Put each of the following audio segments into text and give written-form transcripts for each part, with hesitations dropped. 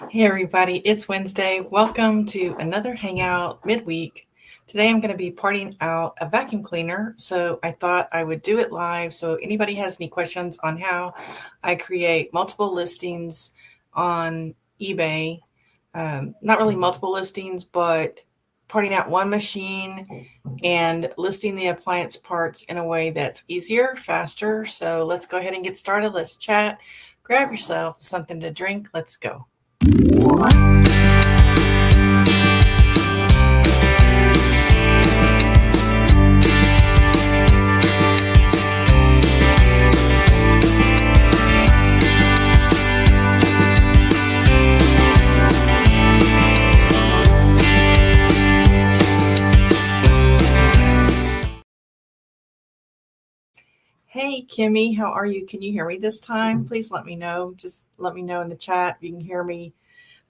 Hey everybody, it's Wednesday. Welcome to another hangout midweek. Today I'm going to be parting out a vacuum cleaner, so I thought I would do it live. So anybody has any questions on how I create multiple listings on eBay, not really multiple listings, but parting out one machine and listing the appliance parts in a way that's easier, faster. So let's go ahead and get started. Let's chat. Grab yourself something to drink. Let's go. Hey, Kimmy, how are you? Can you hear me this time? Please let me know. Just let me know in the chat if you can hear me.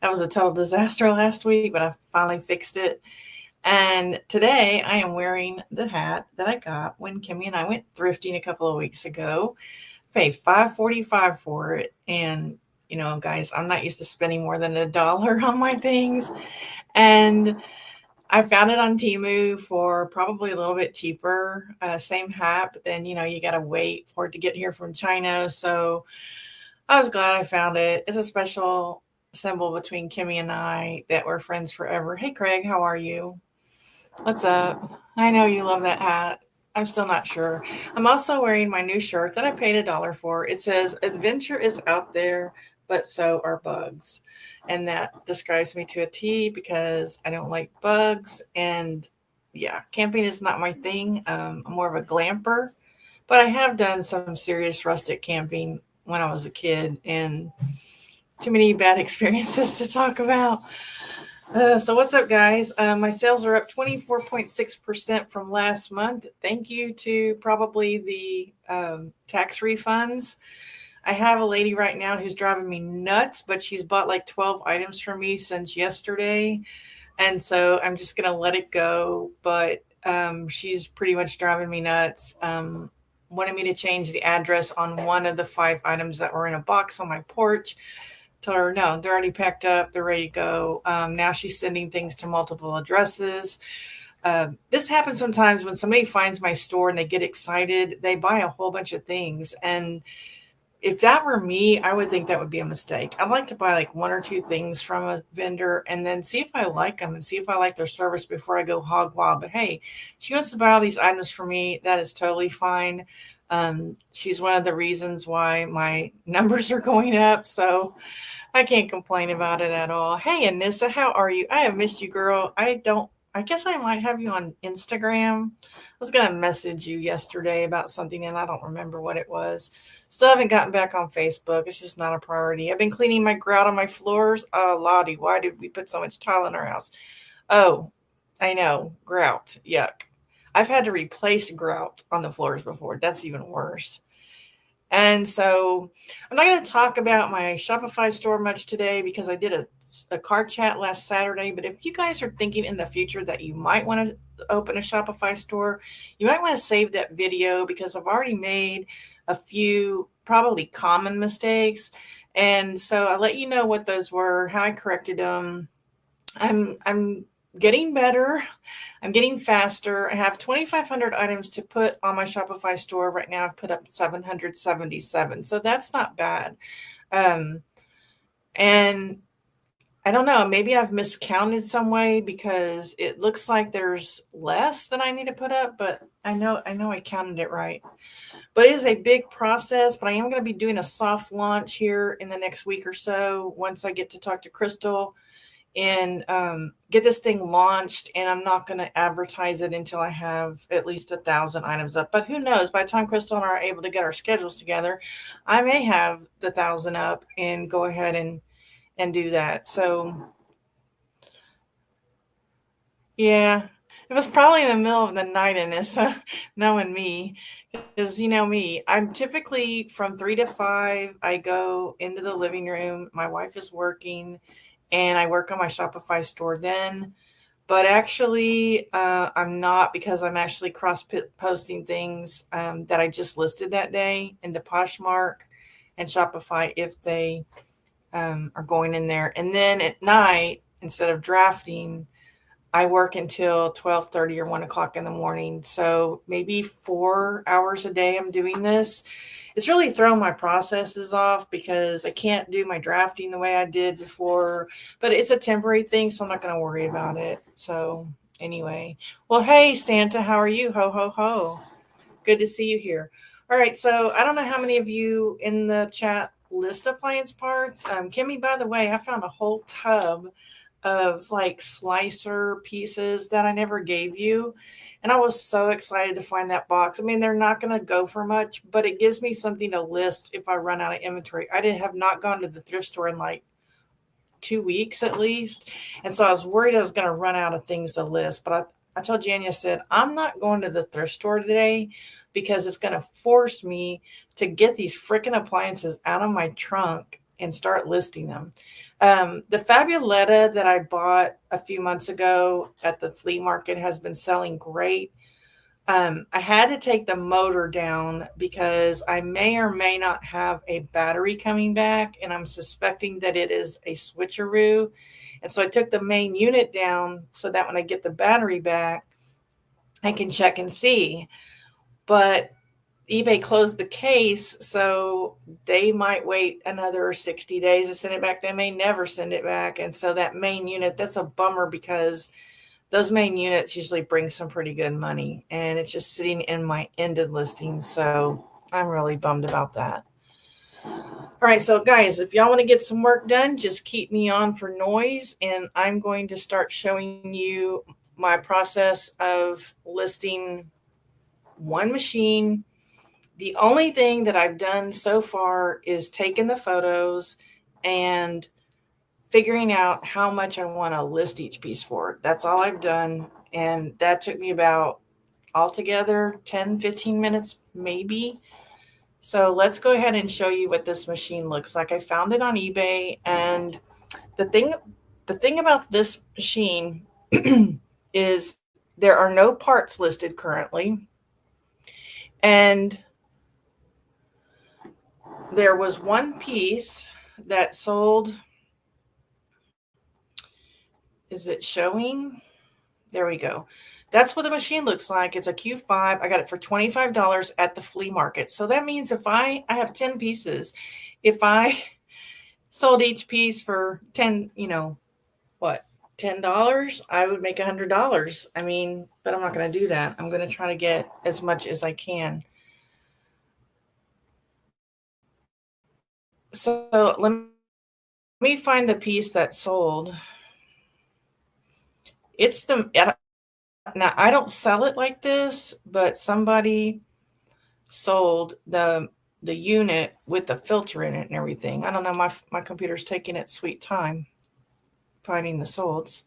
That was a total disaster last week, but I finally fixed it. And today I am wearing the hat that I got when Kimmy and I went thrifting a couple of weeks ago. Paid $5.45 for it. And, guys, I'm not used to spending more than $1 on my things. And I found it on Temu for probably a little bit cheaper, same hat, but then, you got to wait for it to get here from China. So I was glad I found it. It's a special symbol between Kimmy and I that we're friends forever. Hey, Craig, how are you? What's up? I know you love that hat. I'm still not sure. I'm also wearing my new shirt that I paid $1 for. It says, "Adventure is out there, but so are bugs." And that describes me to a T because I don't like bugs. And yeah, camping is not my thing. I'm more of a glamper, but I have done some serious rustic camping when I was a kid, and too many bad experiences to talk about. So what's up, guys? My sales are up 24.6% from last month. Thank you to probably the tax refunds. I have a lady right now who's driving me nuts, but she's bought like 12 items from me since yesterday. And so I'm just going to let it go. But she's pretty much driving me nuts. Wanted me to change the address on one of the 5 items that were in a box on my porch. Told her, no, they're already packed up. They're ready to go. Now she's sending things to multiple addresses. This happens sometimes when somebody finds my store and they get excited. They buy a whole bunch of things. And if that were me, I would think that would be a mistake. I'd like to buy like 1 or 2 things from a vendor and then see if I like them and see if I like their service before I go hog wild. But hey, she wants to buy all these items for me. That is totally fine. She's one of the reasons why my numbers are going up. So I can't complain about it at all. Hey, Anissa, how are you? I have missed you, girl. I guess I might have you on Instagram. I was going to message you yesterday about something and I don't remember what it was. Still haven't gotten back on Facebook. It's just not a priority. I've been cleaning my grout on my floors. Oh, Lottie, why did we put so much tile in our house? Oh, I know. Grout. Yuck. I've had to replace grout on the floors before. That's even worse. And so I'm not going to talk about my Shopify store much today because I did a card chat last Saturday. But if you guys are thinking in the future that you might want to open a Shopify store, you might want to save that video because I've already made a few probably common mistakes. And so I'll let you know what those were, how I corrected them. I'm getting better. I'm getting faster. I have 2,500 items to put on my Shopify store. Right now I've put up 777. So that's not bad. And I don't know, maybe I've miscounted some way because it looks like there's less than I need to put up, but I know I counted it right. But it is a big process, but I am going to be doing a soft launch here in the next week or so once I get to talk to Crystal and get this thing launched. And I'm not going to advertise it until I have at least 1,000 items up. But who knows? By the time Crystal and I are able to get our schedules together, I may have the 1,000 up and go ahead and do that. So, yeah, it was probably in the middle of the night in this, knowing me, because me, I'm typically from 3 to 5. I go into the living room. My wife is working, and I work on my Shopify store then. But actually, I'm not because I'm actually cross-posting things that I just listed that day into Poshmark and Shopify if they are going in there. And then at night, instead of drafting, I work until 12:30 or 1 o'clock in the morning. So maybe 4 hours a day I'm doing this. It's really thrown my processes off because I can't do my drafting the way I did before, but it's a temporary thing, so I'm not going to worry about it. So anyway, well, hey, Santa, how are you? Ho, ho, ho. Good to see you here. All right, so I don't know how many of you in the chat list appliance parts. Kimmy, by the way, I found a whole tub of like slicer pieces that I never gave you. And I was so excited to find that box. I mean, they're not going to go for much, but it gives me something to list if I run out of inventory. I have not gone to the thrift store in like 2 weeks at least. And so I was worried I was going to run out of things to list. But I told Jenny, I said, I'm not going to the thrift store today because it's going to force me to get these freaking appliances out of my trunk and start listing them. The Fabuletta that I bought a few months ago at the flea market has been selling great. I had to take the motor down because I may or may not have a battery coming back, and I'm suspecting that it is a switcheroo. And so I took the main unit down so that when I get the battery back, I can check and see. But eBay closed the case, so they might wait another 60 days to send it back. They may never send it back. And so that main unit, that's a bummer because those main units usually bring some pretty good money, and it's just sitting in my ended listing. So I'm really bummed about that. All right, so guys, if y'all want to get some work done, just keep me on for noise, and I'm going to start showing you my process of listing one machine. The only thing that I've done so far is taken the photos and figuring out how much I want to list each piece for. That's all I've done. And that took me about altogether 10, 15 minutes, maybe. So let's go ahead and show you what this machine looks like. I found it on eBay. And the thing about this machine is there are no parts listed currently. And there was one piece that sold. Is it showing? There we go. That's what the machine looks like. It's a Q5. I got it for $25 at the flea market. So that means if I have 10 pieces, if I sold each piece for 10, $10, I would make $100. I mean, but I'm not going to do that. I'm going to try to get as much as I can. So let me find the piece that sold. Now, I don't sell it like this, but somebody sold the unit with the filter in it and everything. I don't know. My computer's taking its sweet time finding the solds.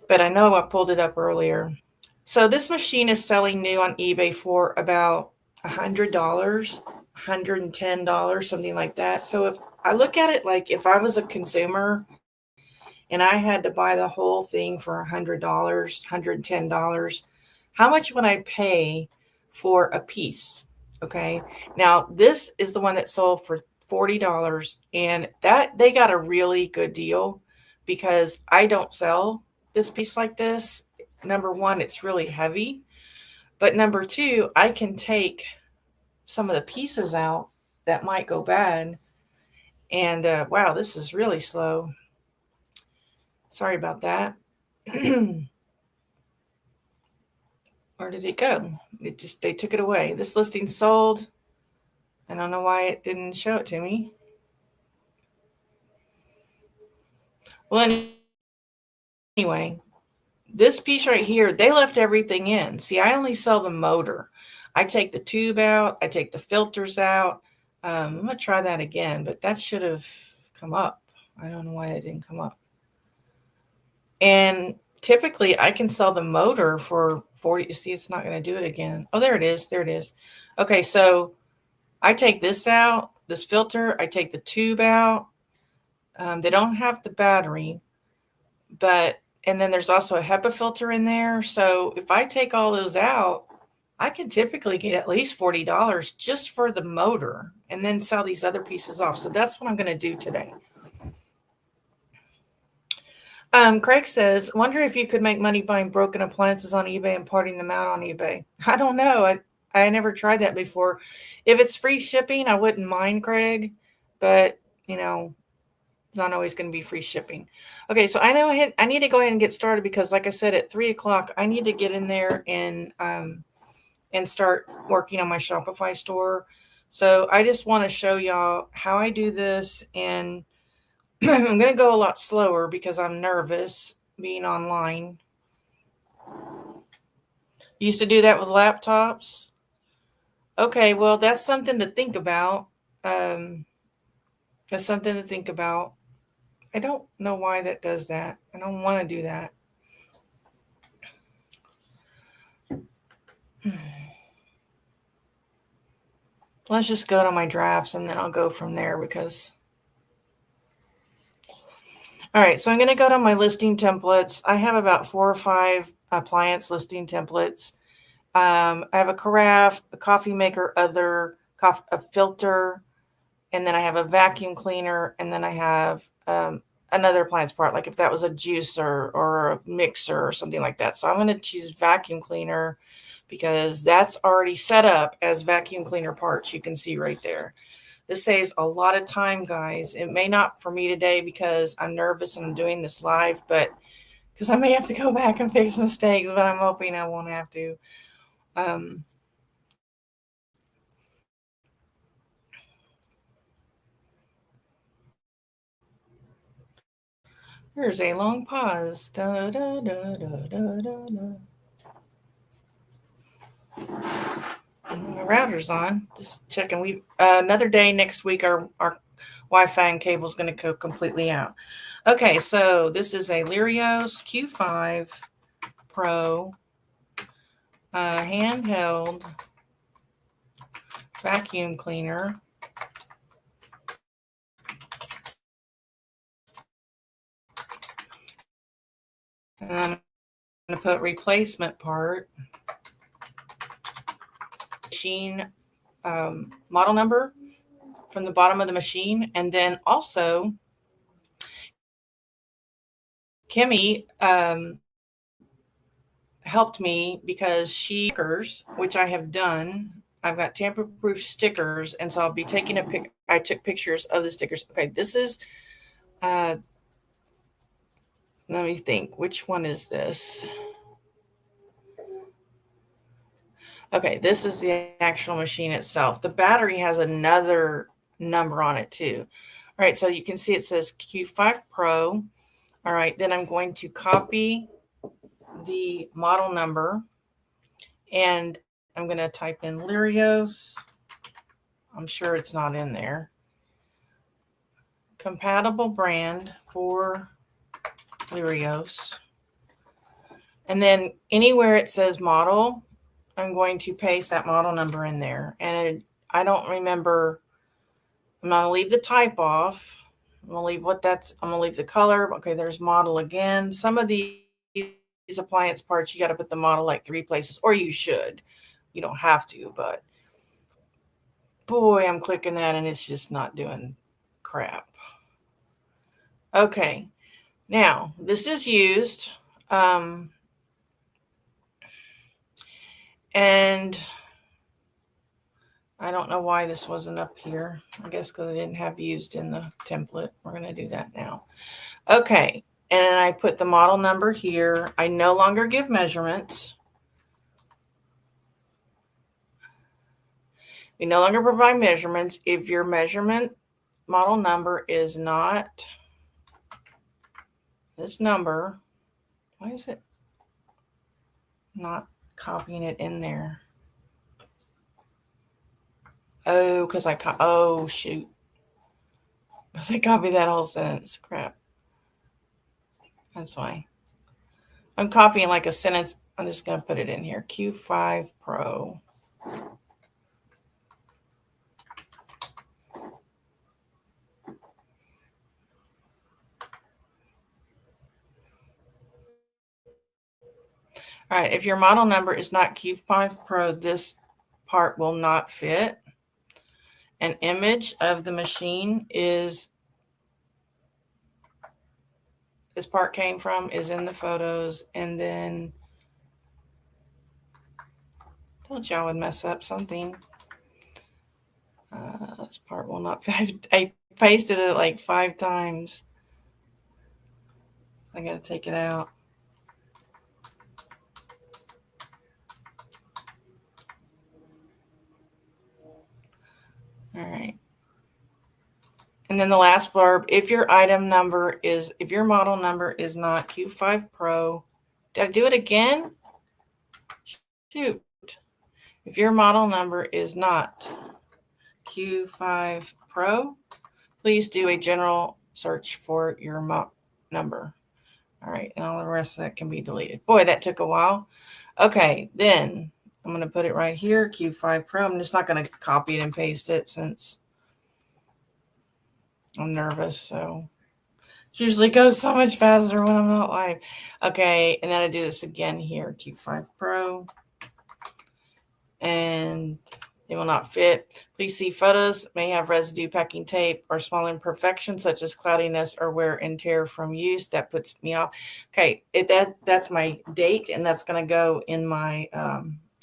But I know I pulled it up earlier. So this machine is selling new on eBay for about $100, $110, something like that. So if I look at it like if I was a consumer and I had to buy the whole thing for $100, $110, how much would I pay for a piece? Okay. Now this is the one that sold for $40, and that they got a really good deal because I don't sell this piece like this. Number one, it's really heavy, but number two, I can take some of the pieces out that might go bad. And wow, this is really slow. Sorry about that. Where did it go? They took it away. This listing sold. I don't know why it didn't show it to me. Well, anyway, this piece right here, they left everything in. See, I only sell the motor. I take the tube out. I take the filters out. I'm going to try that again, but that should have come up. I don't know why it didn't come up. And typically I can sell the motor for 40. You see, it's not going to do it again. Oh, there it is. There it is. Okay. So I take this out, this filter, I take the tube out. They don't have the battery, and then there's also a HEPA filter in there. So if I take all those out, I can typically get at least $40 just for the motor and then sell these other pieces off. So that's what I'm going to do today. Craig says, wonder if you could make money buying broken appliances on eBay and parting them out on eBay. I don't know. I never tried that before. If it's free shipping, I wouldn't mind, Craig, but you know, it's not always going to be free shipping. Okay, so I know I need to go ahead and get started because, like I said, at 3:00, I need to get in there and start working on my Shopify store. So I just want to show y'all how I do this, and I'm going to go a lot slower because I'm nervous being online. Used to do that with laptops. Okay, well, that's something to think about. That's something to think about. I don't know why that does that. I don't want to do that. Let's just go to my drafts and then I'll go from there because... All right, so I'm going to go to my listing templates. I have about 4 or 5 appliance listing templates. I have a carafe, a coffee maker, a filter, and then I have a vacuum cleaner, and then I have another appliance part, like if that was a juicer or a mixer or something like that. So I'm going to choose vacuum cleaner because that's already set up as vacuum cleaner parts. You can see right there. This saves a lot of time, guys. It may not for me today because I'm nervous and I'm doing this live, but because I may have to go back and fix mistakes, but I'm hoping I won't have to. There's a long pause. Da, da, da, da, da, da, da. My router's on. Just checking. We another day next week. Our Wi-Fi and cable is going to go completely out. Okay, so this is a Lirios Q5 Pro handheld vacuum cleaner. And I'm going to put replacement part, machine model number from the bottom of the machine. And then also Kimmy helped me because stickers, which I have done. I've got tamper-proof stickers, and so I'll be taking I took pictures of the stickers. Okay, this is let me think. Which one is this? Okay, this is the actual machine itself. The battery has another number on it too. All right, so you can see it says Q5 Pro. All right, then I'm going to copy the model number and I'm going to type in Lirios. I'm sure it's not in there. Compatible brand for Lirios. And then anywhere it says model, I'm going to paste that model number in there. And I don't remember. I'm going to leave the type off. I'm going to leave I'm going to leave the color. Okay, there's model again. Some of these appliance parts, you got to put the model like 3 places, or you should. You don't have to, but boy, I'm clicking that and it's just not doing crap. Okay, now this is used. And I don't know why this wasn't up here. I guess because I didn't have used in the template. We're going to do that now. Okay, and I put the model number here. I no longer give measurements. We no longer provide measurements if your measurement model number is not this number. Why is it not copying it in there? Oh, because oh, shoot. Because I copied that whole sentence. Crap. That's why. I'm copying like a sentence. I'm just going to put it in here. Q5 Pro. All right, if your model number is not Q5 Pro, this part will not fit. An image of the machine is this part came from is in the photos, and then told you I would mess up something. This part will not fit. I pasted it like 5 times. I gotta take it out. All right. And then the last blurb, if your model number is not Q5 Pro, did I do it again? Shoot. If your model number is not Q5 Pro, please do a general search for your number. All right, and all the rest of that can be deleted. Boy, that took a while. Okay, then I'm going to put it right here, Q5 Pro. I'm just not going to copy it and paste it since I'm nervous. So it usually goes so much faster when I'm not live. Okay, and then I do this again here, Q5 Pro. And it will not fit. Please see photos may have residue, packing tape, or small imperfections such as cloudiness or wear and tear from use. That puts me off. Okay, that's my date, and that's going to go in my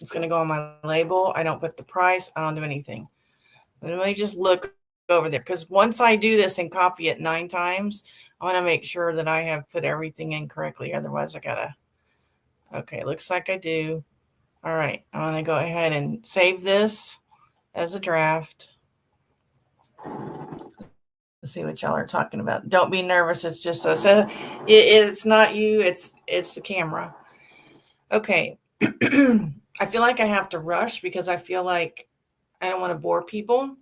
it's going to go on my label. I don't put the price. I don't do anything. Let me just look over there, because once I do this and copy it 9 times, I want to make sure that I have put everything in correctly. Otherwise, I gotta. Okay, looks like I do. All right, I'm going to go ahead and save this as a draft. Let's see what y'all are talking about. Don't be nervous. It's just us. It's not you. It's the camera. Okay. I feel like I have to rush because I feel like I don't want to bore people,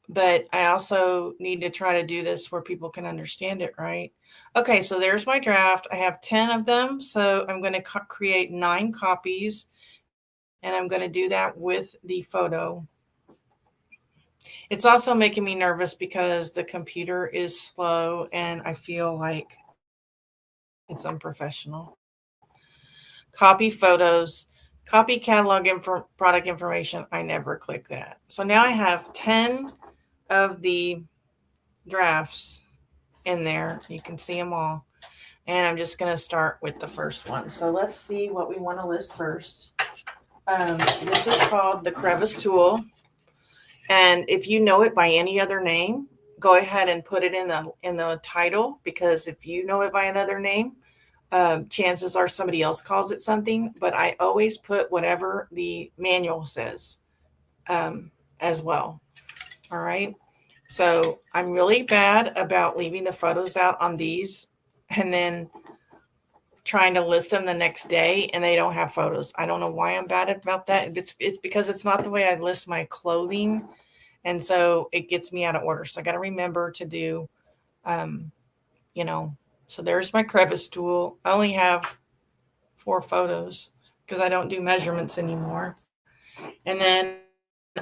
but I also need to try to do this where people can understand it, right? Okay, so there's my draft. I have 10 of them, so I'm going to create 9 copies. And I'm going to do that with the photo. It's also making me nervous because the computer is slow and I feel like it's unprofessional. Copy photos, copy catalog product information. I never click that. So now I have 10 of the drafts in there. You can see them all. And I'm just going to start with the first one. So let's see what we want to list first. This is called the crevice tool, and if you know it by any other name, go ahead and put it in the title, because if you know it by another name, chances are somebody else calls it something. But I always put whatever the manual says as well. All right, so I'm really bad about leaving the photos out on these and then trying to list them the next day and they don't have photos. I don't know why I'm bad about that. It's because it's not the way I list my clothing. And so it gets me out of order. So I got to remember to do, so there's my crevice tool. I only have 4 photos because I don't do measurements anymore. And then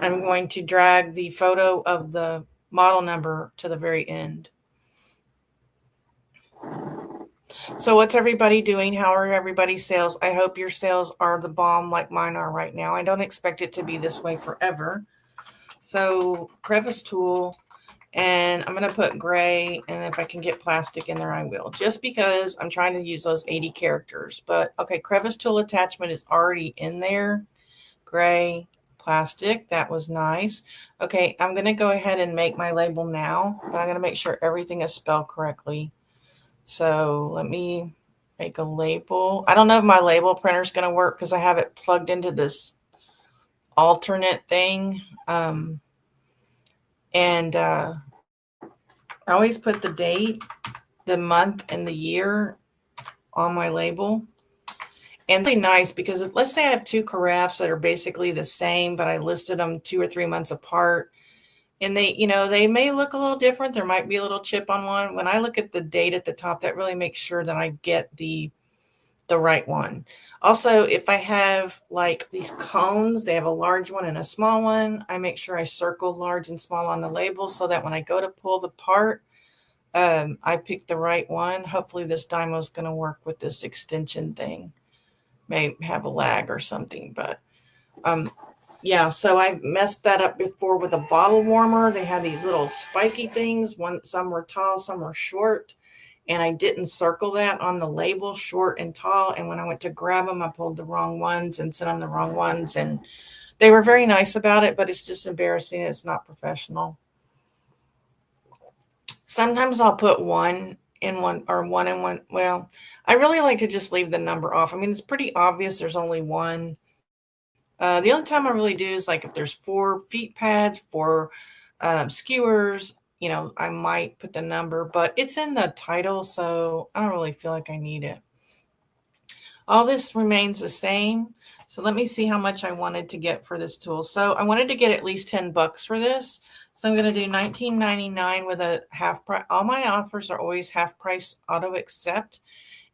I'm going to drag the photo of the model number to the very end. So what's everybody doing? How are everybody's sales? I hope your sales are the bomb like mine are right now. I don't expect it to be this way forever. So crevice tool, and I'm going to put gray, and if I can get plastic in there, I will, just because I'm trying to use those 80 characters. But okay, crevice tool attachment is already in there. Gray, plastic, that was nice. Okay, I'm going to go ahead and make my label now, but I'm going to make sure everything is spelled correctly. So let me make a label. I don't know if my label printer is going to work because I have it plugged into this alternate thing. I always put the date, the month, and the year on my label. And really nice, because if, let's say I have 2 carafes that are basically the same, but I listed them 2 or 3 months apart. And they may look a little different. There might be a little chip on one. When I look at the date at the top, that really makes sure that I get the right one. Also, if I have like these cones, they have a large one and a small one. I make sure I circle large and small on the label so that when I go to pull the part, I pick the right one. Hopefully this Dymo is going to work with this extension thing. may have a lag or something, but yeah, so I messed that up before with a bottle warmer. They had these little spiky things. Some were tall, some were short. And I didn't circle that on the label, short and tall. And when I went to grab them, I pulled the wrong ones and sent them the wrong ones. And they were very nice about it, but it's just embarrassing. It's not professional. Sometimes I'll put one in one or one in one. Well, I really like to just leave the number off. I mean, it's pretty obvious there's only one. The only time I really do is like if there's 4 feet pads, 4 skewers, I might put the number, but it's in the title, so I don't really feel like I need it. All this remains the same. So let me see how much I wanted to get for this tool. So I wanted to get at least $10 for this. So I'm going to do $19.99 with a half price. All my offers are always half price auto accept.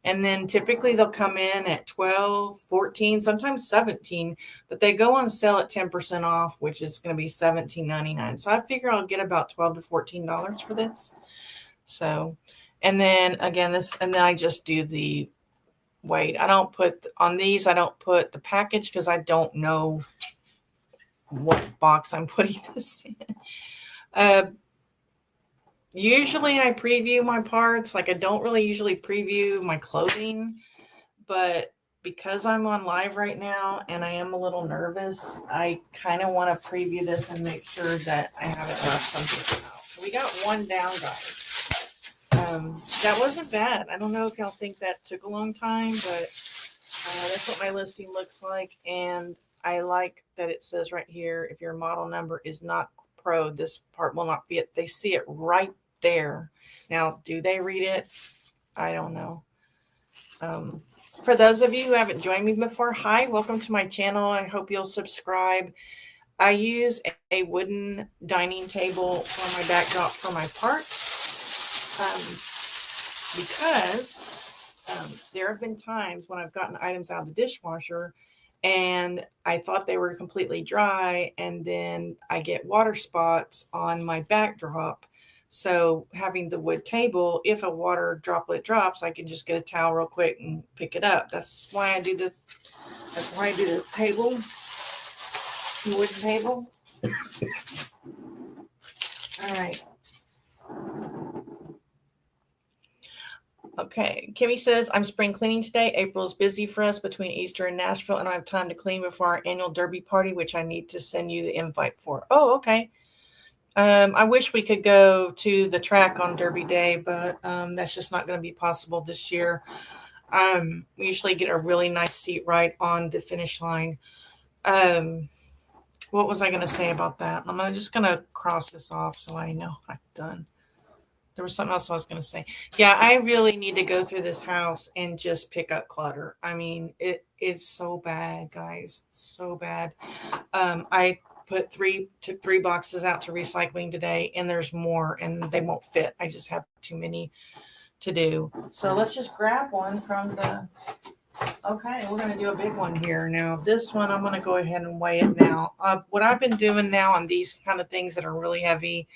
And then typically they'll come in at 12, 14, sometimes 17, but they go on sale at 10% off, which is going to be $17.99. So I figure I'll get about $12 to $14 for this. So, and then again, and then I just do the weight. I don't put on these, I don't put the package because I don't know what box I'm putting this in. Usually I preview my parts. Like I don't really usually preview my clothing, but because I'm on live right now and I am a little nervous, I kind of want to preview this and make sure that I haven't left something out. So we got one down, guys. That wasn't bad. I don't know if y'all think that took a long time, but that's what my listing looks like. And I like that it says right here, if your model number is not Pro, this part will not be it. They see it right there. Now, do they read it? I don't know. For those of you who haven't joined me before, hi, welcome to my channel. I hope you'll subscribe. I use a wooden dining table for my backdrop for my parts because there have been times when I've gotten items out of the dishwasher and I thought they were completely dry, and then I get water spots on my backdrop. So having the wood table, if a water droplet drops, I can just get a towel real quick and pick it up. That's why I do the table, the wooden table. All right. Okay, Kimmy says, I'm spring cleaning today. April is busy for us between Easter and Nashville. I don't have time to clean before our annual derby party, which I need to send you the invite for. Oh, okay. I wish we could go to the track on Derby Day, but that's just not going to be possible this year. We usually get a really nice seat right on the finish line. What was I going to say about that? I'm just going to cross this off so I know I'm done. There was something else I was going to say. Yeah, I really need to go through this house and just pick up clutter. I mean, it is so bad, guys. So bad. I took 3 boxes out to recycling today, and there's more, and they won't fit. I just have too many to do. So let's just grab one from the... Okay, we're going to do a big one here. Now, this one, I'm going to go ahead and weigh it now. What I've been doing now on these kind of things that are really heavy,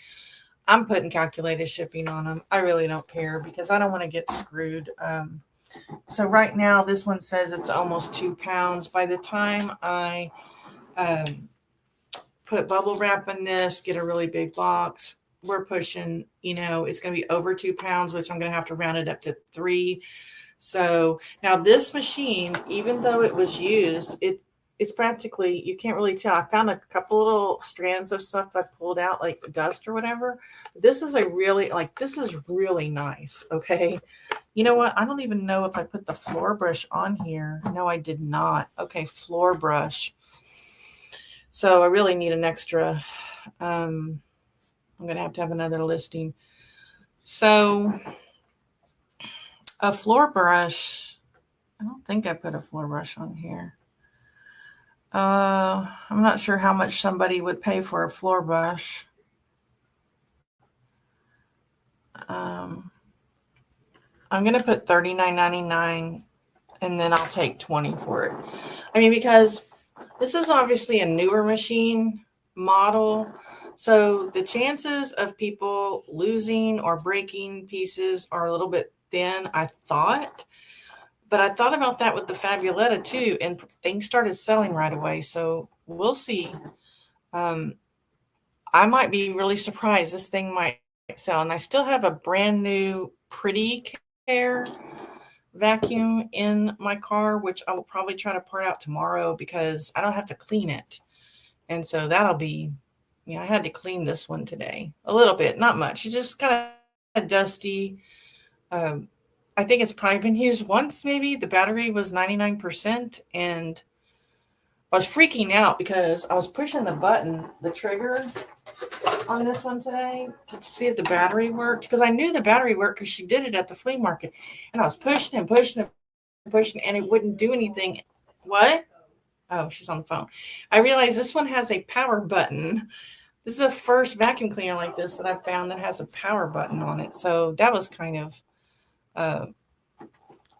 I'm putting calculated shipping on them. I really don't care because I don't want to get screwed. So right now, this one says it's almost 2 pounds. By the time I put bubble wrap in this, get a really big box, we're pushing, it's going to be over 2 pounds, which I'm going to have to round it up to 3. So now this machine, even though it was used, it's practically, you can't really tell. I found a couple little strands of stuff I pulled out, like dust or whatever. This is this is really nice. Okay. You know what? I don't even know if I put the floor brush on here. No, I did not. Okay. Floor brush. So I really need an extra. I'm going to have another listing. So a floor brush. I don't think I put a floor brush on here. I'm not sure how much somebody would pay for a floor brush. I'm going to put $39.99 and then I'll take $20 for it. I mean, because this is obviously a newer machine model. So the chances of people losing or breaking pieces are a little bit thin, I thought. But I thought about that with the Fabuletta too, and things started selling right away. So we'll see. I might be really surprised. This thing might sell. And I still have a brand new Pretty Care vacuum in my car, which I will probably try to part out tomorrow because I don't have to clean it. And so that'll be, I had to clean this one today a little bit, not much. It's just kind of dusty. I think it's probably been used once, maybe. The battery was 99%, and I was freaking out because I was pushing the trigger on this one today to see if the battery worked, because I knew the battery worked because she did it at the flea market, and I was pushing and pushing and pushing, and it wouldn't do anything. What? Oh, she's on the phone. I realized this one has a power button. This is the first vacuum cleaner like this that I've found that has a power button on it. So that was kind of,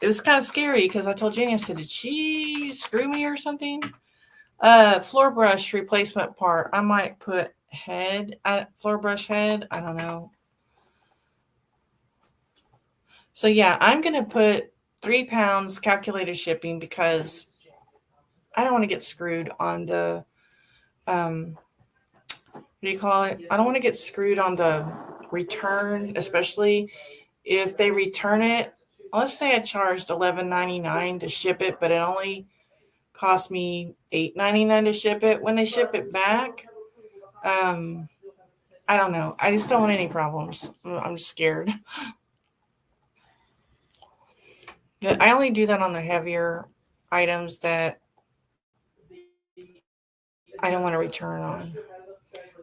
it was kind of scary because I told Jenny, I said, did she screw me or something? Floor brush replacement part. I might put floor brush head. I don't know. So yeah, I'm going to put 3 pounds calculated shipping because I don't want to get screwed on the, what do you call it? I don't want to get screwed on the return, especially if they return it. Let's say I charged $11.99 to ship it, but it only cost me $8.99 to ship it. When they ship it back, I don't know. I just don't want any problems. I'm scared. I only do that on the heavier items that I don't want to return on.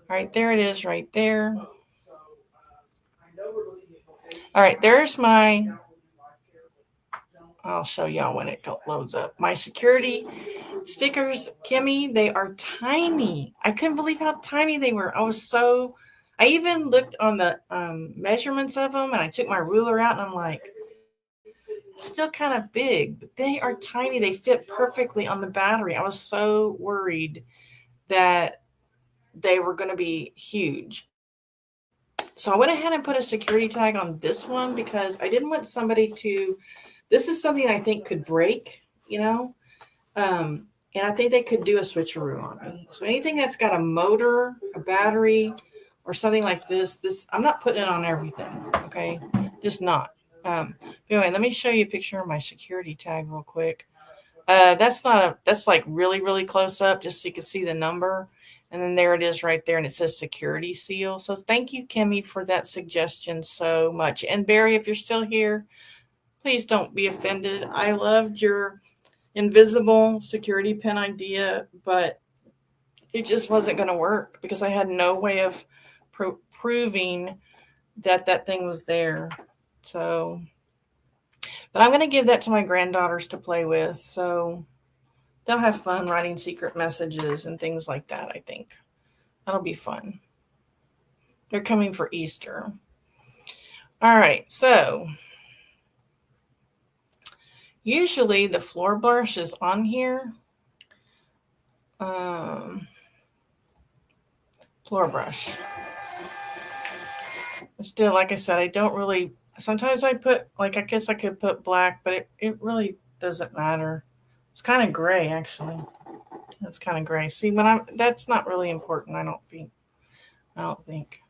All right, there it is right there. All right, there's I'll show y'all when it loads up. My security stickers, Kimmy, they are tiny. I couldn't believe how tiny they were. I even looked on the measurements of them, and I took my ruler out, and I'm like, still kind of big, but they are tiny. They fit perfectly on the battery. I was so worried that they were going to be huge. So I went ahead and put a security tag on this one because I didn't want somebody this is something I think could break, and I think they could do a switcheroo on me. So anything that's got a motor, a battery, or something like this, I'm not putting it on everything, okay? Just not. Anyway, let me show you a picture of my security tag real quick. That's like really, really close up, just so you can see the number. And then there it is right there, and it says security seal. So thank you, Kimmy, for that suggestion so much. And Barry, if you're still here, please don't be offended. I loved your invisible security pin idea, but it just wasn't going to work because I had no way of proving that thing was there. So, but I'm going to give that to my granddaughters to play with. So they'll have fun writing secret messages and things like that, I think. That'll be fun. They're coming for Easter. All right, so usually the floor brush is on here. Floor brush. Still, like I said, I don't really, sometimes I put, I guess I could put black, but it really doesn't matter. It's kind of gray, actually. That's kind of gray. See, that's not really important, I don't think.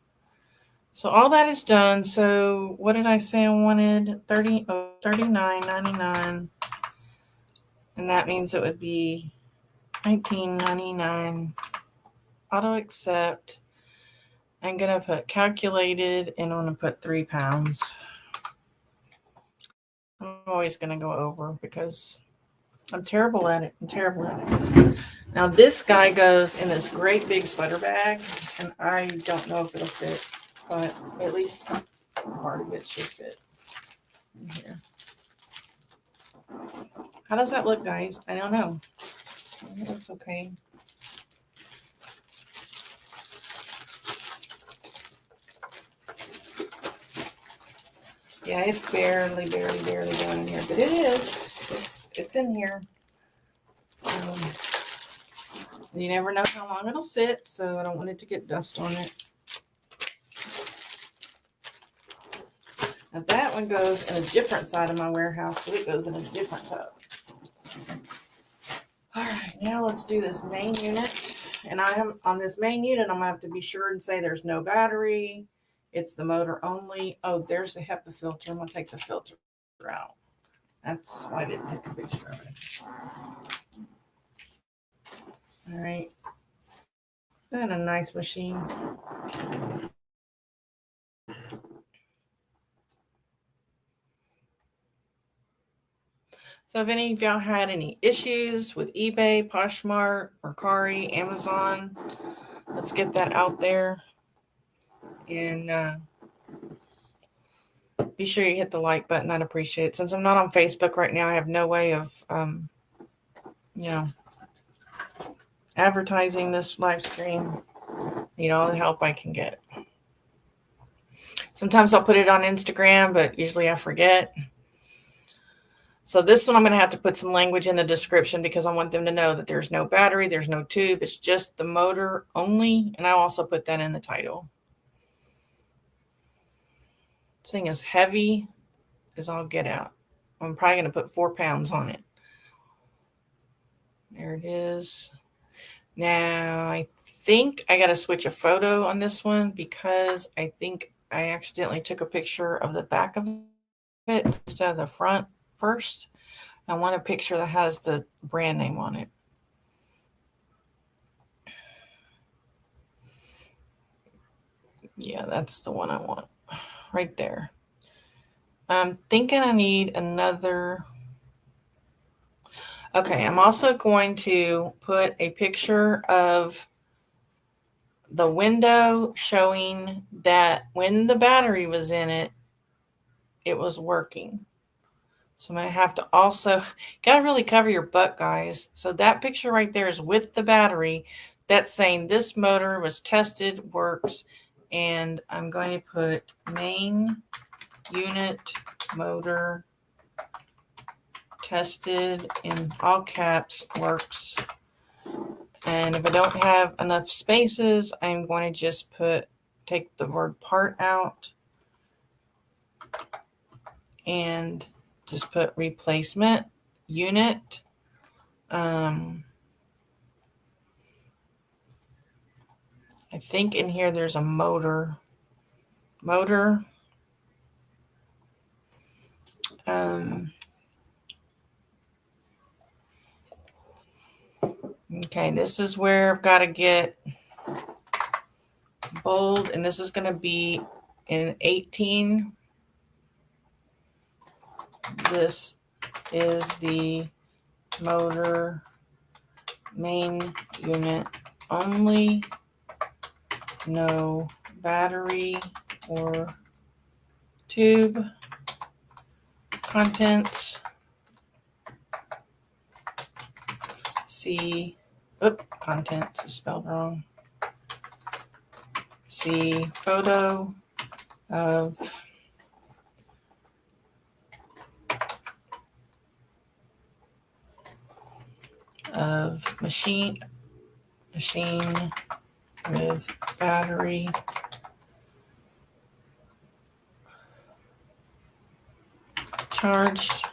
So all that is done. So what did I say I wanted? $39.99. And that means it would be $19.99. Auto accept. I'm going to put calculated, and I'm going to put 3 pounds. I'm always going to go over because I'm terrible at it. Now this guy goes in this great big sweater bag, and I don't know if it'll fit, but at least part of it should fit in here. How does that look, guys? I don't know. It looks okay. Yeah, it's barely going in here, but it is. It's in here. You never know how long it'll sit, so I don't want it to get dust on it. Now that one goes in a different side of my warehouse, so it goes in a different tub. All right, now let's do this main unit. And I am on this main unit, I'm gonna have to be sure and say there's no battery. It's the motor only. Oh, there's the HEPA filter. I'm gonna take the filter out. That's why I didn't take a picture of it. All right. And a nice machine. So if any of y'all had any issues with eBay, Poshmark, Mercari, Amazon, let's get that out there. And be sure you hit the like button. I'd appreciate it. Since I'm not on Facebook right now, I have no way of, advertising this live stream. Need all the help I can get. Sometimes I'll put it on Instagram, but usually I forget. So this one I'm going to have to put some language in the description because I want them to know that there's no battery, there's no tube, it's just the motor only. And I'll also put that in the title. This thing is heavy as all get out. I'm probably going to put 4 pounds on it. There it is. Now I think I got to switch a photo on this one because I think I accidentally took a picture of the back of it instead of the front first. I want a picture that has the brand name on it. Yeah, that's the one I want right there. I'm thinking I need another. Okay, I'm also going to put a picture of the window showing that when the battery was in it, it was working. So I'm going to have to also, got to really cover your butt, guys. So that picture right there is with the battery. That's saying this motor was tested, works. And I'm going to put main unit motor tested in all caps, works. And if I don't have enough spaces, I'm going to just take the word part out and just put replacement unit. I think in here there's a motor. Okay, this is where I've got to get bold, and this is going to be in 18. This is the motor main unit only, no battery or tube. Contents. Contents is spelled wrong. See photo of machine with battery charged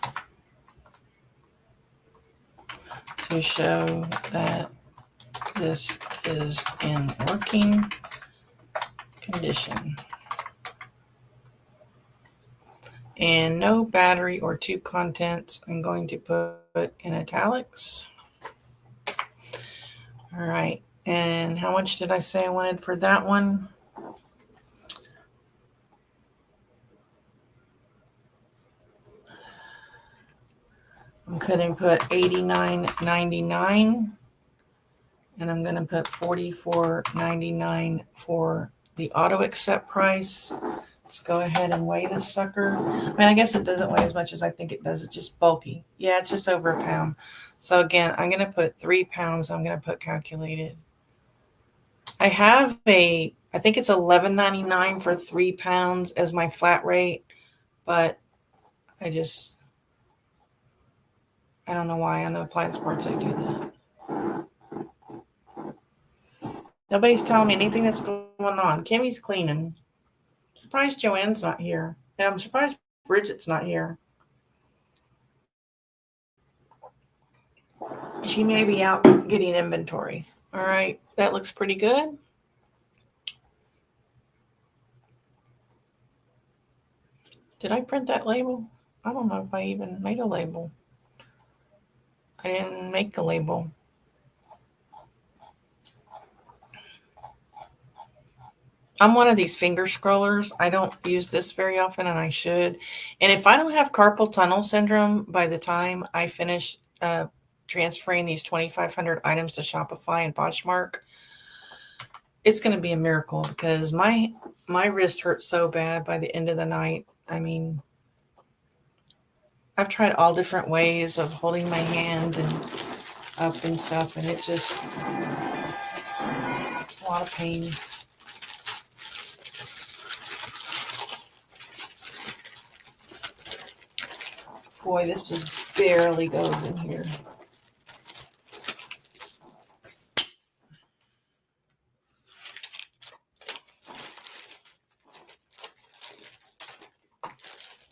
to show that this is in working condition. And no battery or tube contents, I'm going to put in italics. All right, and how much did I say I wanted for that one? I'm going to put $89.99, and I'm going to put $44.99 for the auto accept price. Let's go ahead and weigh this sucker. I mean, I guess it doesn't weigh as much as I think it does. It's just bulky. Yeah, it's just over a pound. So again, I'm going to put 3 pounds. I'm going to put calculated. I have I think it's $11.99 for 3 pounds as my flat rate, but I don't know why on the appliance parts I do that. Nobody's telling me anything that's going on. Kimmy's cleaning. I'm surprised Joanne's not here. And I'm surprised Bridget's not here. She may be out getting inventory. All right, that looks pretty good. Did I print that label? I don't know if I even made a label. I didn't make the label. I'm one of these finger scrollers. I don't use this very often, and I should. And if I don't have carpal tunnel syndrome by the time I finish transferring these 2,500 items to Shopify and Poshmark, it's going to be a miracle because my wrist hurts so bad by the end of the night. I mean, I've tried all different ways of holding my hand and up and stuff, and it's a lot of pain. Boy, this just barely goes in here.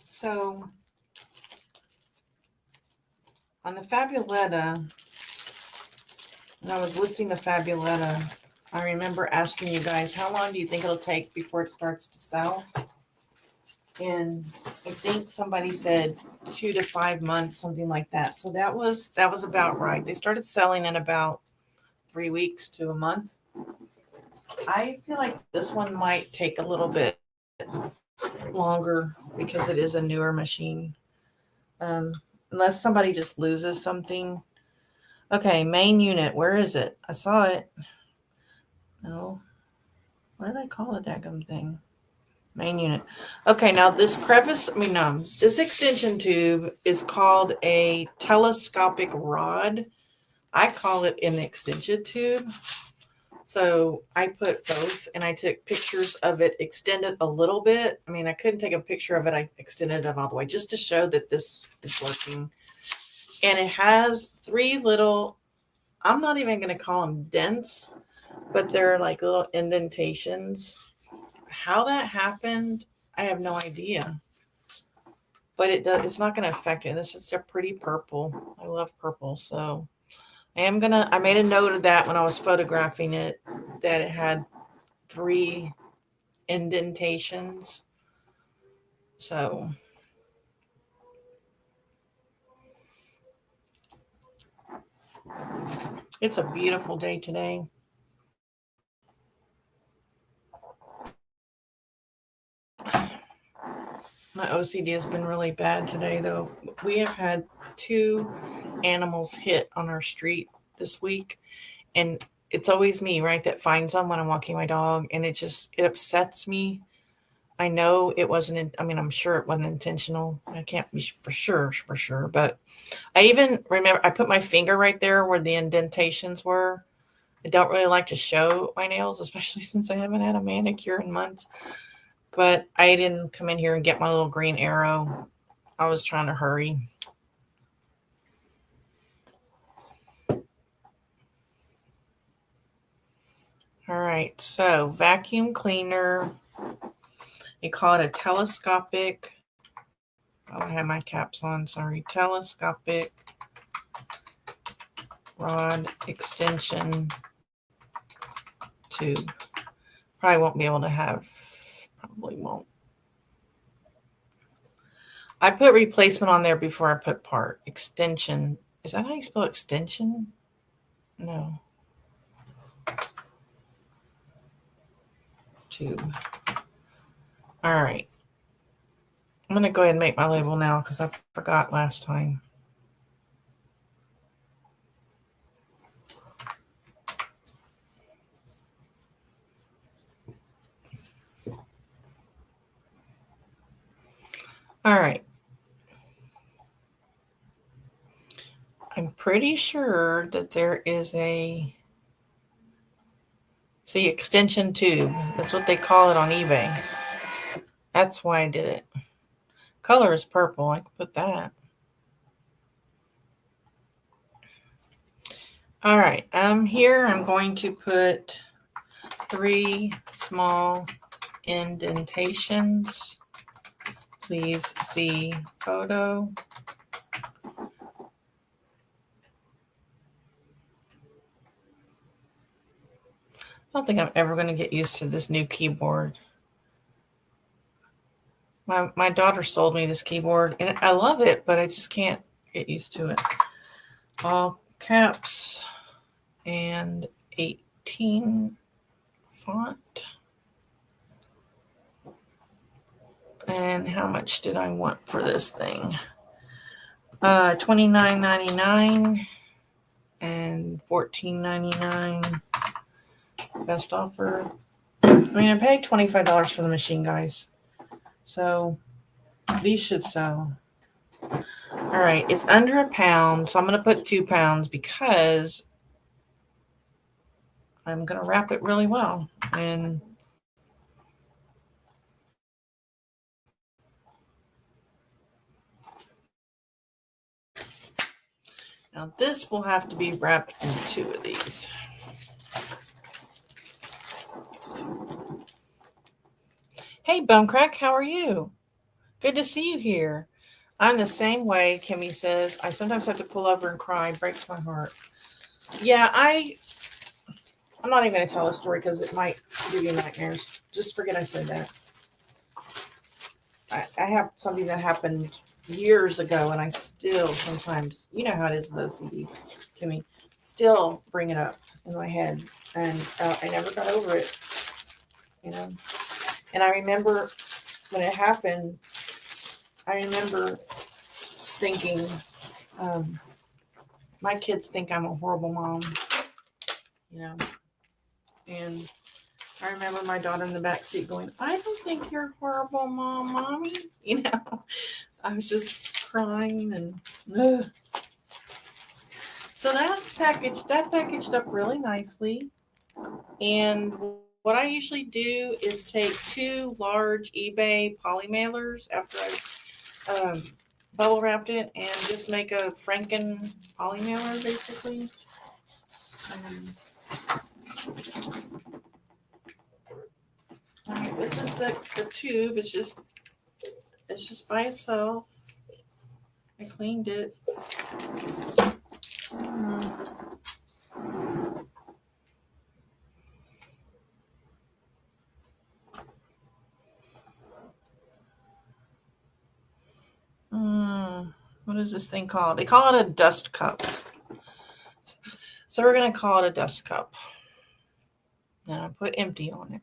So on the Fabuletta, when I was listing the Fabuletta, I remember asking you guys, how long do you think it'll take before it starts to sell? And I think somebody said 2 to 5 months, something like that. So that was about right. They started selling in about 3 weeks to a month. I feel like this one might take a little bit longer because it is a newer machine. Unless somebody just loses something. Okay, main unit. Where is it? I saw it. No. What did I call the daggum thing? Main unit. Okay, now this this extension tube is called a telescopic rod. I call it an extension tube. So I put both and I took pictures of it extended a little bit. I mean, I couldn't take a picture of it. I extended it all the way just to show that this is working. And it has 3 little, I'm not even going to call them dents, but they're like little indentations. How that happened, I have no idea. But it's not going to affect it. This is a pretty purple. I love purple. So I made a note of that when I was photographing it, that it had 3 indentations. So it's a beautiful day today. My OCD has been really bad today, though. We have had 2 animals hit on our street this week, and it's always me, right, that finds them when I'm walking my dog, and it upsets me. I know it wasn't, I'm sure it wasn't intentional. I can't be for sure, but I even remember I put my finger right there where the indentations were. I don't really like to show my nails, especially since I haven't had a manicure in months. But I didn't come in here and get my little green arrow. I was trying to hurry. All right, so vacuum cleaner. They call it a telescopic. Oh, I have my caps on, sorry. Telescopic rod extension tube. Probably won't. I put replacement on there before I put part. Extension. Is that how you spell extension? No. Tube. All right. I'm going to go ahead and make my label now because I forgot last time. All right. I'm pretty sure that there is a extension tube. That's what they call it on eBay. That's why I did it. Color is purple. I can put that. All right. Here I'm going to put 3 small indentations Please see photo. I don't think I'm ever going to get used to this new keyboard. My daughter sold me this keyboard, and I love it, but I just can't get used to it. All caps and 18 font. And how much did I want for this thing? $29.99 and $14.99. Best offer. I mean, I paid $25 for the machine, guys. So these should sell. All right, it's under a pound, so I'm going to put 2 pounds because I'm going to wrap it really well. And now this will have to be wrapped in 2 of these. Hey, Bonecrack, how are you? Good to see you here. I'm the same way, Kimmy says. I sometimes have to pull over and cry. It breaks my heart. Yeah, I'm not even going to tell a story because it might give you nightmares. Just forget I said that. I have something that happened years ago, and I still sometimes, you know how it is with OCD, Kimmy, still bring it up in my head. And I never got over it, you know. And I remember when it happened, I remember thinking, my kids think I'm a horrible mom, you know. And I remember my daughter in the back seat going, I don't think you're a horrible mom, Mommy. You know, I was just crying and ugh. So that packaged up really nicely. And what I usually do is take 2 large eBay poly mailers after I've bubble wrapped it and just make a Franken poly mailer basically. All right, this is the tube. It's just by itself. I cleaned it. What is this thing called? They call it a dust cup. So we're going to call it a dust cup. And I put empty on it.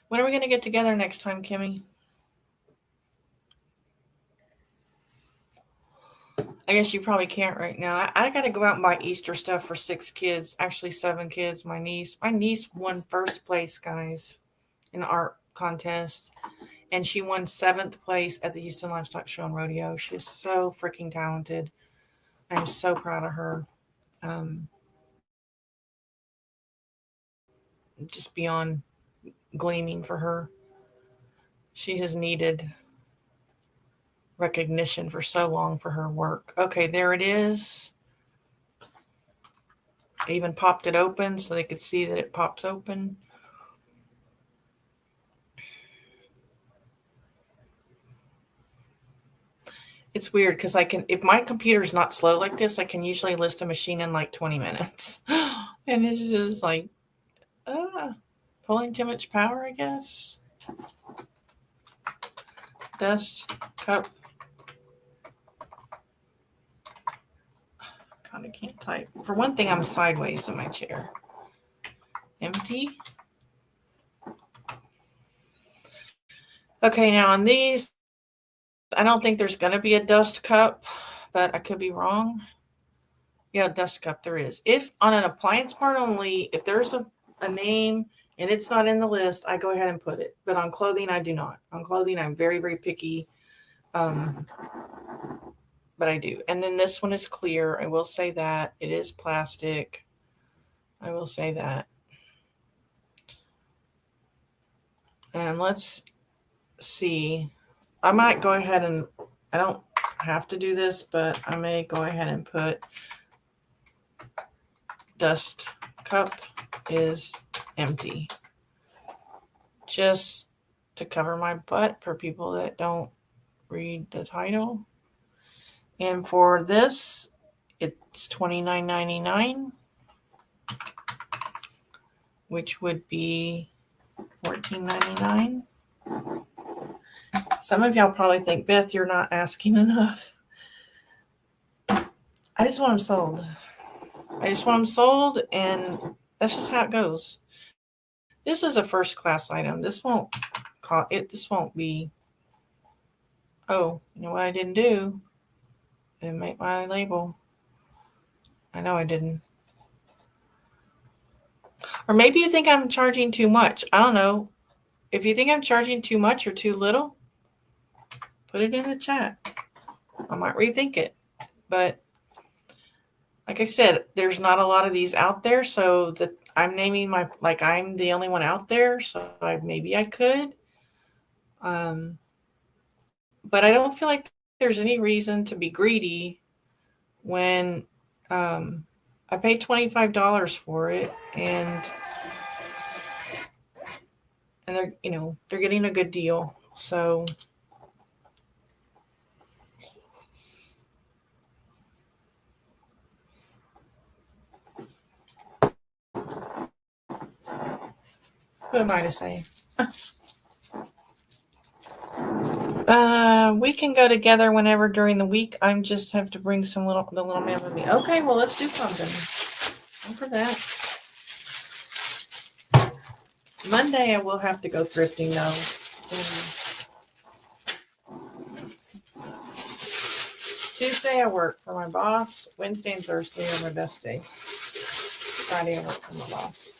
When are we going to get together next time, Kimmy? I guess you probably can't right now. I got to go out and buy Easter stuff for 6 kids, actually 7 kids. My niece won first place, guys, in art contest, and she won 7th place at the Houston Livestock Show and Rodeo. She's so freaking talented. I'm so proud of her. Just beyond gleaming for her. She has needed recognition for so long for her work. Okay, there it is. I even popped it open so they could see that it pops open. It's weird because I can, if my computer's not slow like this, I can usually list a machine in like 20 minutes. And it's just like, pulling too much power, I guess. Dust cup. God, I can't type. For one thing, I'm sideways in my chair. Empty. Okay, now on these, I don't think there's going to be a dust cup, but I could be wrong. Yeah, dust cup there is. If on an appliance part only, if there's a name and it's not in the list, I go ahead and put it. But on clothing, I do not. On clothing, I'm very, very picky. But I do. And then this one is clear. I will say that. It is plastic. I will say that. And let's see. I might go ahead and, have to do this, but I may go ahead and put dust cup is empty, just to cover my butt for people that don't read the title. And for this, it's $29.99, which would be $14.99. Some of y'all probably think, Beth, you're not asking enough. I just want them sold. And that's just how it goes. This is a first class item. This won't be, oh, you know what I didn't do? I didn't make my label. I know I didn't. Or maybe you think I'm charging too much. I don't know. If you think I'm charging too much or too little, put it in the chat. I might rethink it. But like I said, there's not a lot of these out there, so that I'm naming I'm the only one out there, so maybe I could. But I don't feel like there's any reason to be greedy when I paid $25 for it, and they're getting a good deal. So who am I to say? We can go together whenever during the week. I just have to bring the little man with me. Okay, well, let's do something. I'm for that. Monday, I will have to go thrifting, though. Tuesday, I work for my boss. Wednesday and Thursday are my best days. Friday, I work for my boss.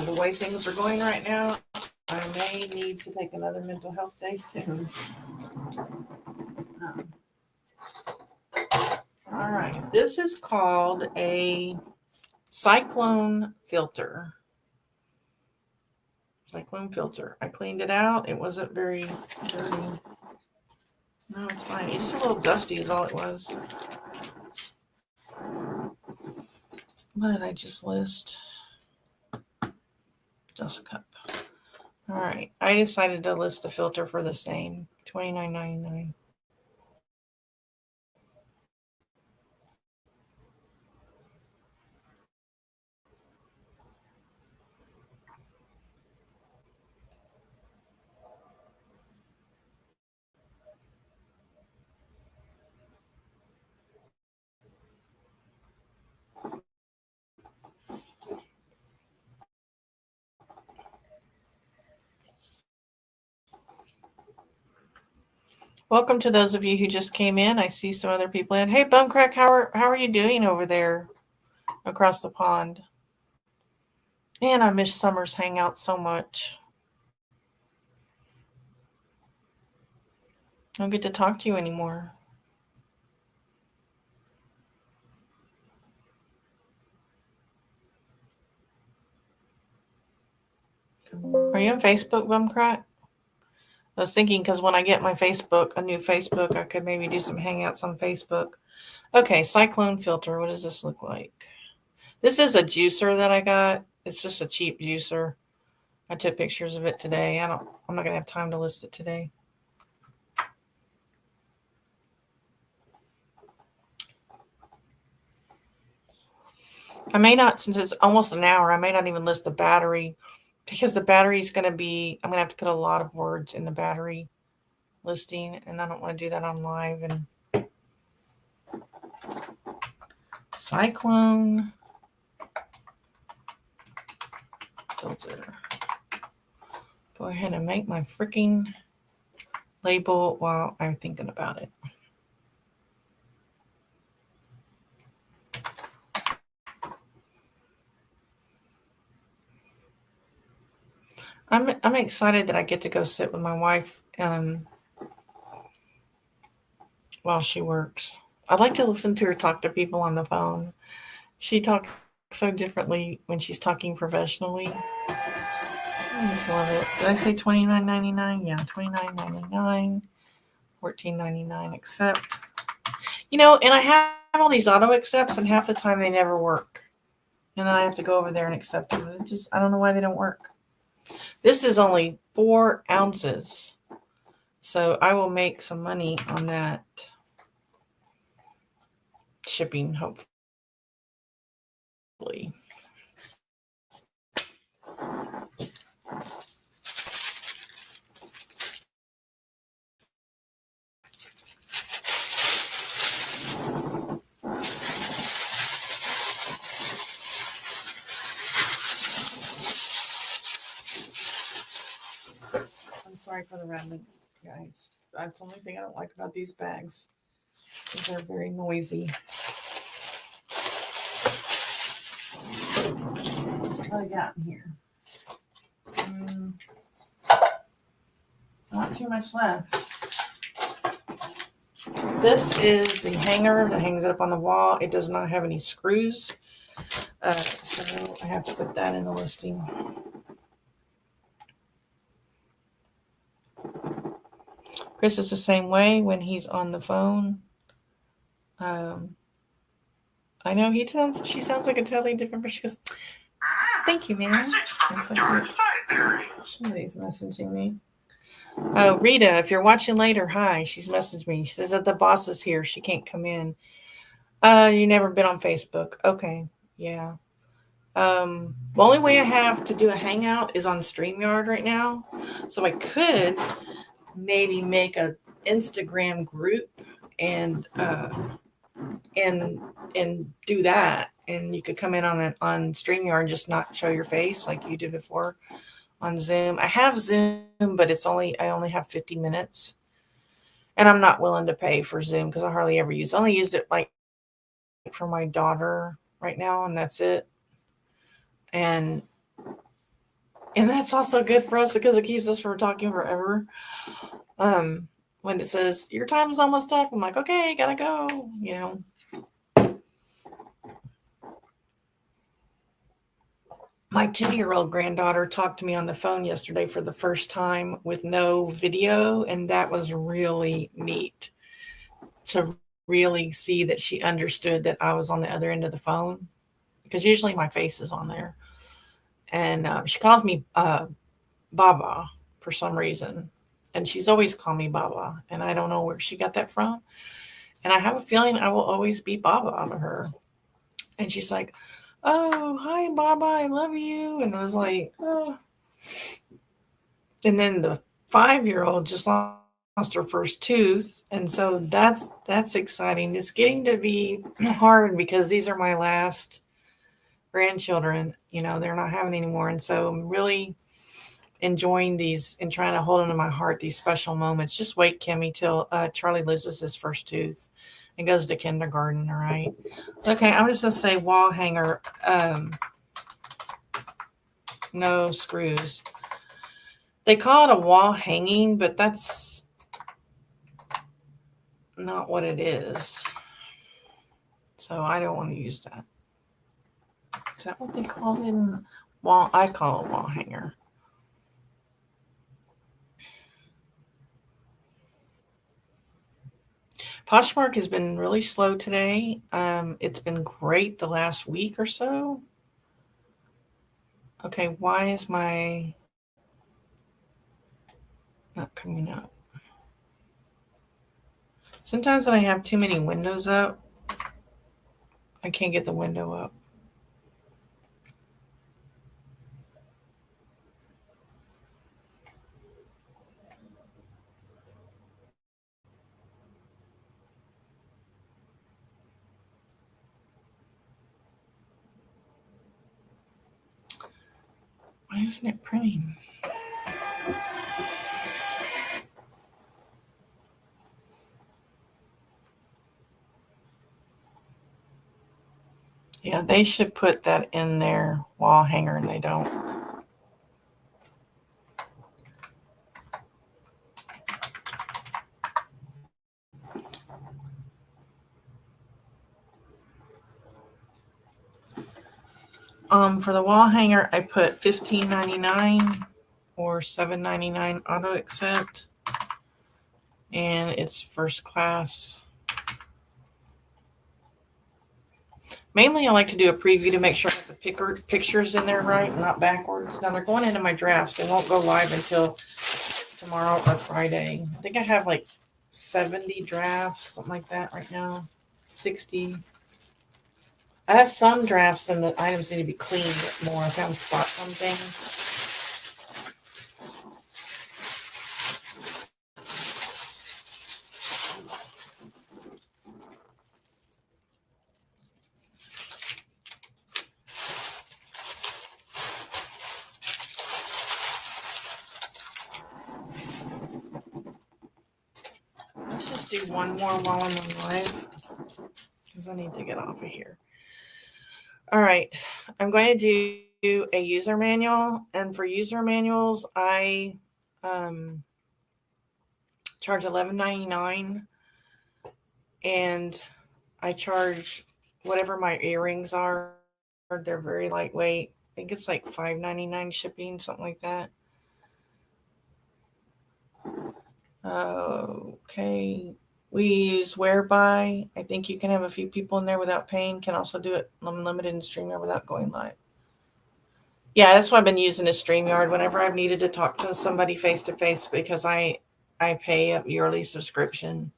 The way things are going right now, I may need to take another mental health day soon. All right. This is called a cyclone filter. Cyclone filter. I cleaned it out. It wasn't very dirty. No, it's fine. It's just a little dusty is all it was. What did I just list? Dust cup. All right. I decided to list the filter for the same, $29.99. Welcome to those of you who just came in. I see some other people in. Hey, Bumcrack, how are you doing over there across the pond? Man, I miss Summer's hangout so much. I don't get to talk to you anymore. Are you on Facebook, Bumcrack? I was thinking because when I get my Facebook, a new Facebook, I could maybe do some hangouts on Facebook. Okay, cyclone filter. What does this look like? This is a juicer that I got. It's just a cheap juicer. I took pictures of it today. I'm not gonna have time to list it today. I may not, since it's almost an hour, I may not even list the battery because the battery is going to be, I'm going to have to put a lot of words in the battery listing, and I don't want to do that on live. And cyclone filter. Go ahead and make my freaking label while I'm thinking about it. I'm excited that I get to go sit with my wife while she works. I'd like to listen to her talk to people on the phone. She talks so differently when she's talking professionally. I just love it. Did I say $29.99? Yeah, $29.99, $14.99 accept. And I have all these auto accepts, and half the time they never work. And then I have to go over there and accept them. I don't know why they don't work. This is only 4 ounces. So I will make some money on that shipping, hopefully. I'm sorry for the rattling, guys. That's the only thing I don't like about these bags. They're very noisy. What I got in here? Not too much left. This is the hanger that hangs it up on the wall. It does not have any screws. So I have to put that in the listing. Chris is the same way when he's on the phone. I know she sounds like a totally different person. She goes, thank you, man. Somebody's messaging me. Oh, Rita, if you're watching later, hi. She's messaged me. She says that the boss is here. She can't come in. You never been on Facebook. Okay. Yeah. The only way I have to do a hangout is on StreamYard right now. So I could maybe make a Instagram group and do that. And you could come in on StreamYard and just not show your face like you did before on Zoom. I have Zoom, but I only have 50 minutes. And I'm not willing to pay for Zoom because I hardly ever use it. I only use it like for my daughter right now, and that's it. And that's also good for us because it keeps us from talking forever. When it says your time is almost up, I'm like, okay, gotta go, My 10-year-old granddaughter talked to me on the phone yesterday for the first time with no video, and that was really neat to really see that she understood that I was on the other end of the phone, because usually my face is on there. And she calls me Baba for some reason, and she's always called me Baba, and I don't know where she got that from. And I have a feeling I will always be Baba to her. And she's like, oh, hi, Baba, I love you. And I was like, oh. And then the 5-year-old just lost her first tooth. And so that's exciting. It's getting to be hard because these are my last grandchildren. They're not having any more. And so I'm really enjoying these and trying to hold into my heart these special moments. Just wait, Kimmy, till Charlie loses his first tooth and goes to kindergarten. All right. Okay. I'm just going to say wall hanger. No screws. They call it a wall hanging, but that's not what it is. So I don't want to use that. Is that what they call it? I call it wall hanger. Poshmark has been really slow today. It's been great the last week or so. Okay, why is my not coming up? Sometimes when I have too many windows up, I can't get the window up. Why isn't it printing? Yeah, they should put that in their wall hanger, and they don't. For the wall hanger, I put $15.99 or $7.99 auto accept, and it's first class. Mainly, I like to do a preview to make sure I have the pictures in there right, not backwards. Now they're going into my drafts. They won't go live until tomorrow or Friday. I think I have like 70 drafts, something like that right now. 60. I have some drafts and the items need to be cleaned more. I found spots on things. Let's just do one more while I'm on live because I need to get off of here. All right, I'm going to do a user manual, and for user manuals, I charge $11.99, and I charge whatever my earrings are. They're very lightweight. I think it's like $5.99 shipping, something like that. Okay. We use Whereby. I think you can have a few people in there without paying. Can also do it unlimited in StreamYard without going live. Yeah, that's why I've been using a StreamYard whenever I've needed to talk to somebody face to face, because I pay a yearly subscription.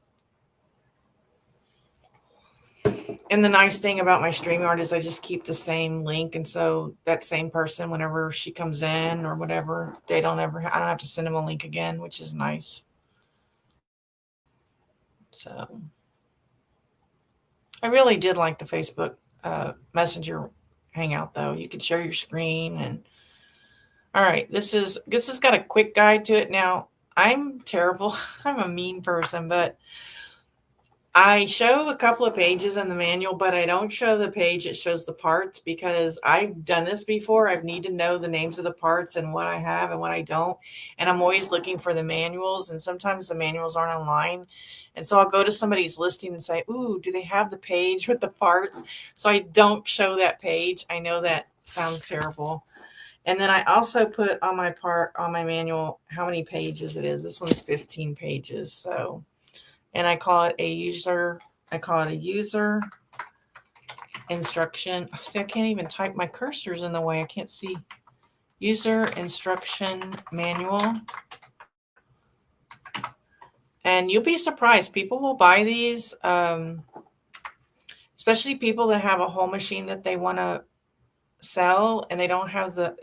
And the nice thing about my StreamYard is I just keep the same link, and so that same person, whenever she comes in or whatever, I don't have to send them a link again, which is nice. So I really did like the Facebook Messenger Hangout, though. You could share your screen, and all right, this has got a quick guide to it. Now, I'm terrible. I'm a mean person, but I show a couple of pages in the manual, but I don't show the page. It shows the parts because I've done this before. I need to know the names of the parts and what I have and what I don't. And I'm always looking for the manuals, and sometimes the manuals aren't online. And so I'll go to somebody's listing and say, ooh, do they have the page with the parts? So I don't show that page. I know that sounds terrible. And then I also put on my manual how many pages it is. This one's 15 pages. So, and I call it a user instruction. See, I can't even type. My cursor's in the way. I can't see. User instruction manual. And you'll be surprised. People will buy these, especially people that have a whole machine that they want to sell and they don't have they'll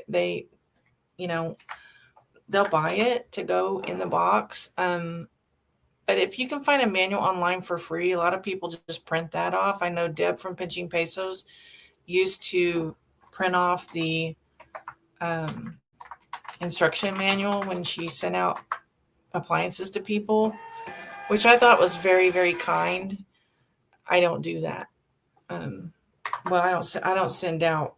buy it to go in the box. But if you can find a manual online for free, a lot of people just print that off. I know Deb from Pinching Pesos used to print off the instruction manual when she sent out appliances to people, which I thought was very, very kind. I don't do that. I don't send out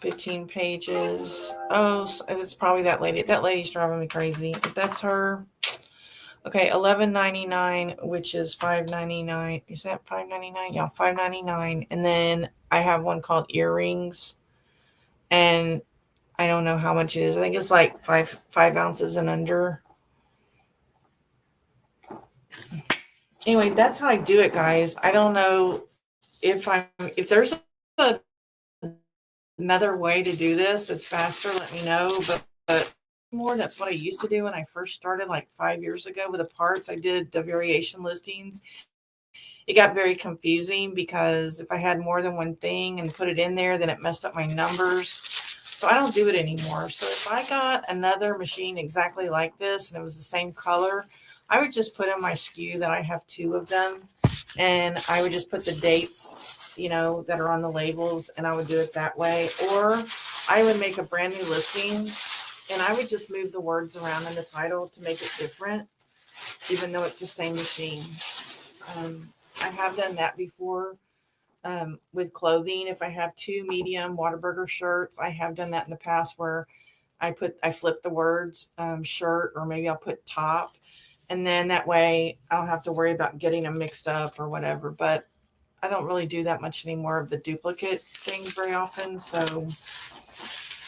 15 pages. Oh, it's probably that lady. That lady's driving me crazy. If that's her. Okay, $11.99, which is $5.99. Is that $5.99? Yeah, $5.99. And then I have one called earrings, and I don't know how much it is. I think it's like 5 ounces and under. Anyway, that's how I do it, guys. I don't know if there's another way to do this that's faster, let me know. But more, that's what I used to do when I first started like 5 years ago with the parts. I did the variation listings. It got very confusing because if I had more than one thing and put it in there, then it messed up my numbers. So I don't do it anymore. So if I got another machine exactly like this and it was the same color, I would just put in my SKU that I have 2 of them, and I would just put the dates, that are on the labels, and I would do it that way. Or I would make a brand new listing, and I would just move the words around in the title to make it different, even though it's the same machine. I have done that before with clothing. If I have 2 medium Whataburger shirts, I have done that in the past where I flip the words shirt, or maybe I'll put top. And then that way I don't have to worry about getting them mixed up or whatever. But I don't really do that much anymore of the duplicate thing very often. So,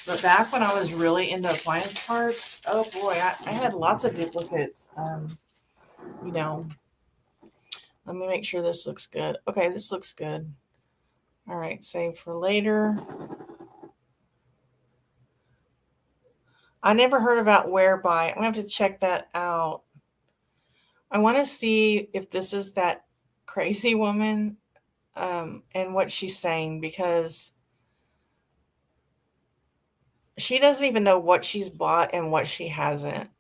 but back when I was really into appliance parts, oh boy, I had lots of duplicates. You know, let me make sure this looks good. Okay, this looks good. All right, save for later. I never heard about Whereby. I'm going to have to check that out. I want to see if this is that crazy woman and what she's saying, because she doesn't even know what she's bought and what she hasn't.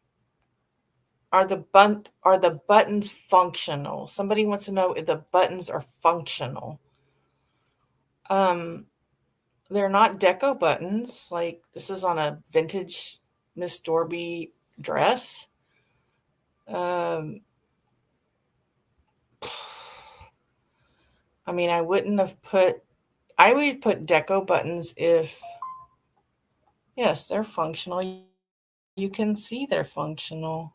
Are the buttons functional? Somebody wants to know if the buttons are functional. They're not deco buttons. Like, this is on a vintage Miss Dorby dress. I mean, I would put deco buttons if, yes, they're functional. You can see they're functional.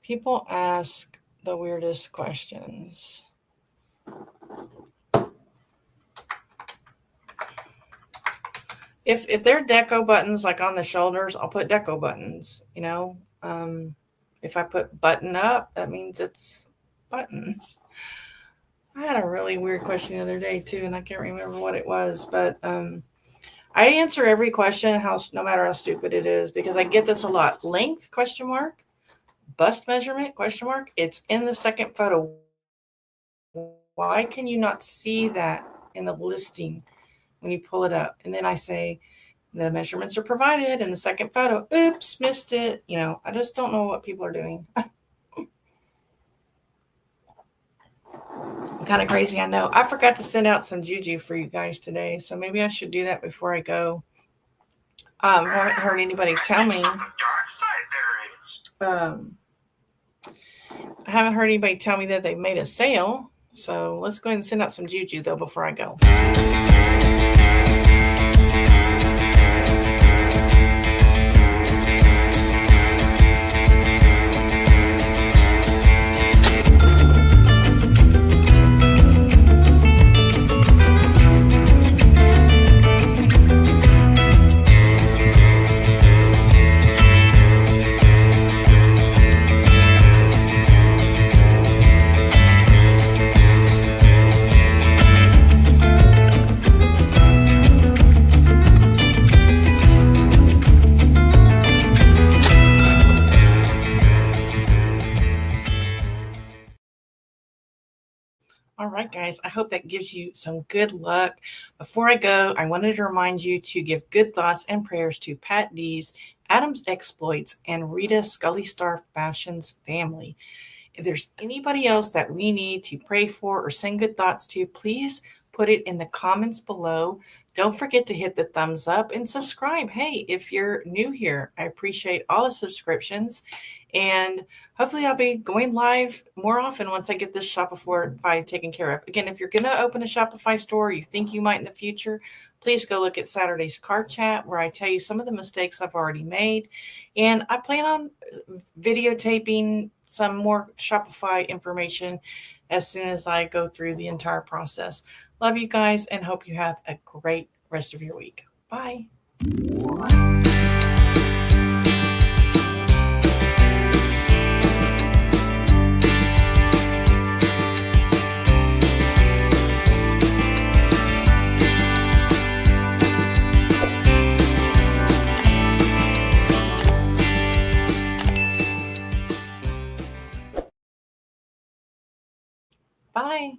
People ask the weirdest questions. If they're deco buttons, like on the shoulders, I'll put deco buttons, you know. If I put button up, that means it's buttons. I had a really weird question the other day too, and I can't remember what it was, but I answer every question, no matter how stupid it is, because I get this a lot. Length, question mark, bust measurement, question mark. It's in the second photo. Why can you not see that in the listing when you pull it up? And then I say, the measurements are provided in the second photo. Oops, missed it. You know, I just don't know what people are doing. I'm kind of crazy, I know. I forgot to send out some juju for you guys today, so maybe I should do that before I go. I haven't heard anybody tell me. I haven't heard anybody tell me that they've made a sale. So let's go ahead and send out some juju, though, before I go. All right, guys, I hope that gives you some good luck. Before I go, I wanted to remind you to give good thoughts and prayers to Pat D's, Adam's Exploits, and Rita Scully Star Fashion's family. If there's anybody else that we need to pray for or send good thoughts to, please put it in the comments below. Don't forget to hit the thumbs up and subscribe. Hey, if you're new here, I appreciate all the subscriptions. And hopefully I'll be going live more often once I get this Shopify taken care of. Again, if you're going to open a Shopify store, or you think you might in the future, please go look at Saturday's Card Chat, where I tell you some of the mistakes I've already made. And I plan on videotaping some more Shopify information as soon as I go through the entire process. Love you guys and hope you have a great rest of your week. Bye. Bye.